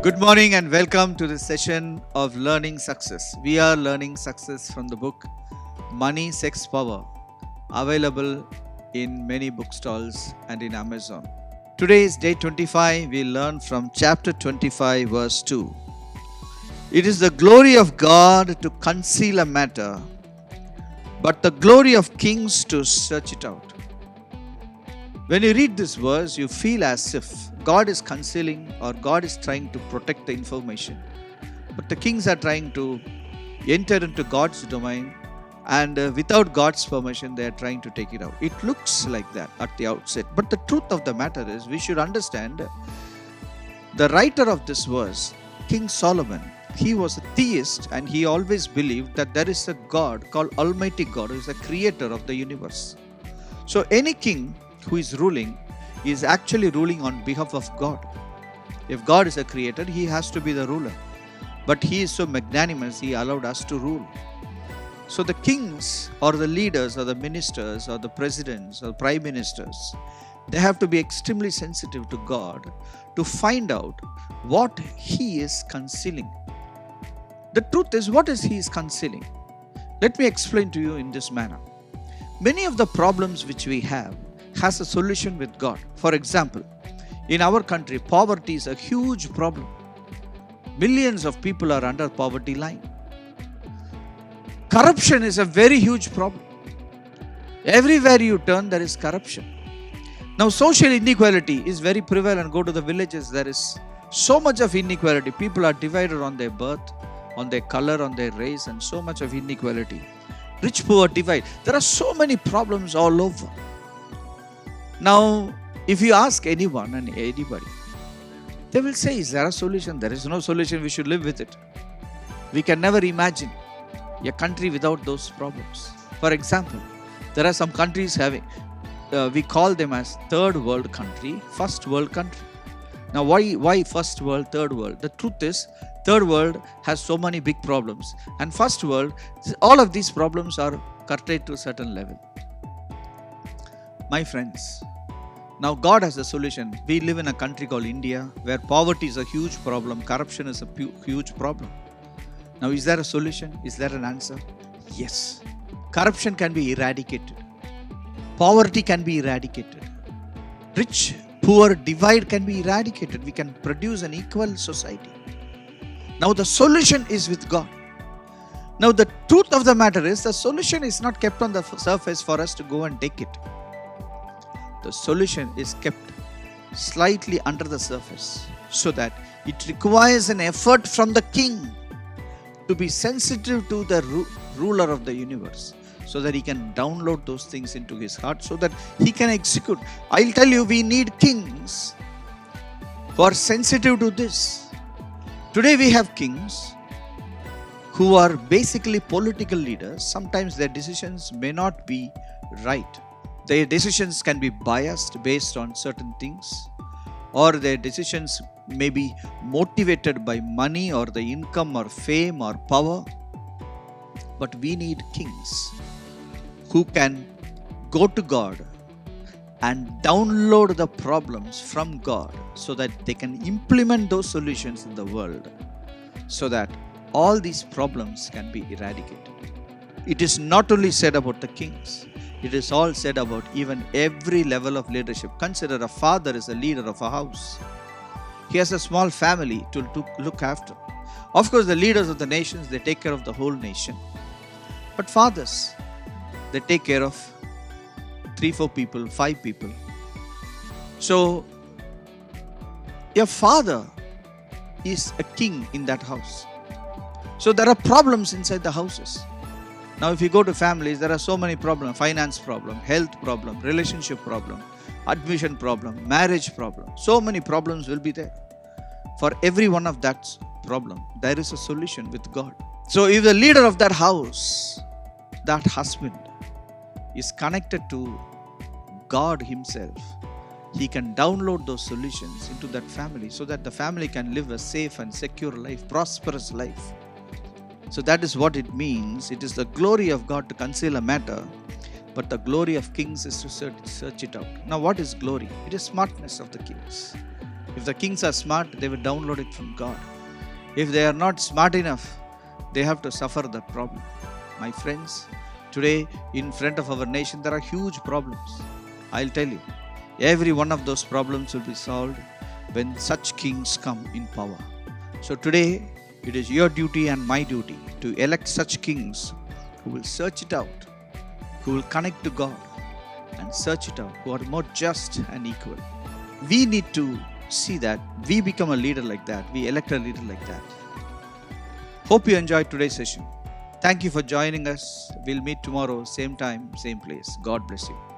Good morning and welcome to this session of Learning Success. We are learning success from the book Money, Sex, Power, available in many bookstalls and in Amazon. Today is day 25. We learn from chapter 25, verse 2. It is the glory of God to conceal a matter, but the glory of kings to search it out. When you read this verse, you feel as if God is concealing or God is trying to protect the information. But the kings are trying to enter into God's domain, and without God's permission, they are trying to take it out. It looks like that at the outset. But the truth of the matter is, we should understand the writer of this verse, King Solomon, he was a theist and he always believed that there is a God called Almighty God who is the creator of the universe. So any king who is ruling is actually ruling on behalf of God. If God is a creator, he has to be the ruler. But he is so magnanimous, he allowed us to rule. So the kings or the leaders or the ministers or the presidents or prime ministers, they have to be extremely sensitive to God to find out what he is concealing. The truth is, what is he is concealing? Let me explain to you in this manner. Many of the problems which we have has a solution with God. For example, in our country, poverty is a huge problem. Millions of people are under poverty line. Corruption is a very huge problem. Everywhere you turn, there is corruption. Now, social inequality is very prevalent. Go to the villages, there is so much of inequality. People are divided on their birth, on their color, on their race, and so much of inequality. Rich poor divide. There are so many problems all over. Now, if you ask anyone and anybody, they will say, is there a solution? There is no solution. We should live with it. We can never imagine a country without those problems. For example, there are some countries having, we call them as third world country, first world country. Now, why first world, third world? The truth is, third world has so many big problems. And first world, all of these problems are curtailed to a certain level. My friends, now God has a solution. We live in a country called India where poverty is a huge problem, corruption is a huge problem. Now, is there a solution? Is there an answer? Yes. Corruption can be eradicated. Poverty can be eradicated. Rich, poor divide can be eradicated. We can produce an equal society. Now, the solution is with God. Now, the truth of the matter is, the solution is not kept on the surface for us to go and take it. The solution is kept slightly under the surface so that it requires an effort from the king to be sensitive to the ruler of the universe so that he can download those things into his heart so that he can execute. I'll tell you, we need kings who are sensitive to this. Today we have kings who are basically political leaders. Sometimes their decisions may not be right. Their decisions can be biased based on certain things, or their decisions may be motivated by money or the income or fame or power. But we need kings who can go to God and download the problems from God so that they can implement those solutions in the world so that all these problems can be eradicated. It is not only said about the kings, it is all said about even every level of leadership. Consider a father is a leader of a house. He has a small family to look after. Of course, the leaders of the nations, they take care of the whole nation. But fathers, they take care of 3-4 people, 5 people. So, a father is a king in that house. So, there are problems inside the houses. Now, if you go to families, there are so many problems. Finance problem, health problem, relationship problem, admission problem, marriage problem. So many problems will be there. For every one of that problem, there is a solution with God. So if the leader of that house, that husband, is connected to God himself, he can download those solutions into that family so that the family can live a safe and secure life, prosperous life. So that is what it means. It is the glory of God to conceal a matter, but the glory of kings is to search it out. Now, what is glory? It is smartness of the kings. If the kings are smart, they will download it from God. If they are not smart enough, they have to suffer that problem. My friends, today in front of our nation, there are huge problems. I'll tell you, every one of those problems will be solved when such kings come in power. So today, it is your duty and my duty to elect such kings who will search it out, who will connect to God and search it out, who are more just and equal. We need to see that we become a leader like that. We elect a leader like that. Hope you enjoyed today's session. Thank you for joining us. We'll meet tomorrow, same time, same place. God bless you.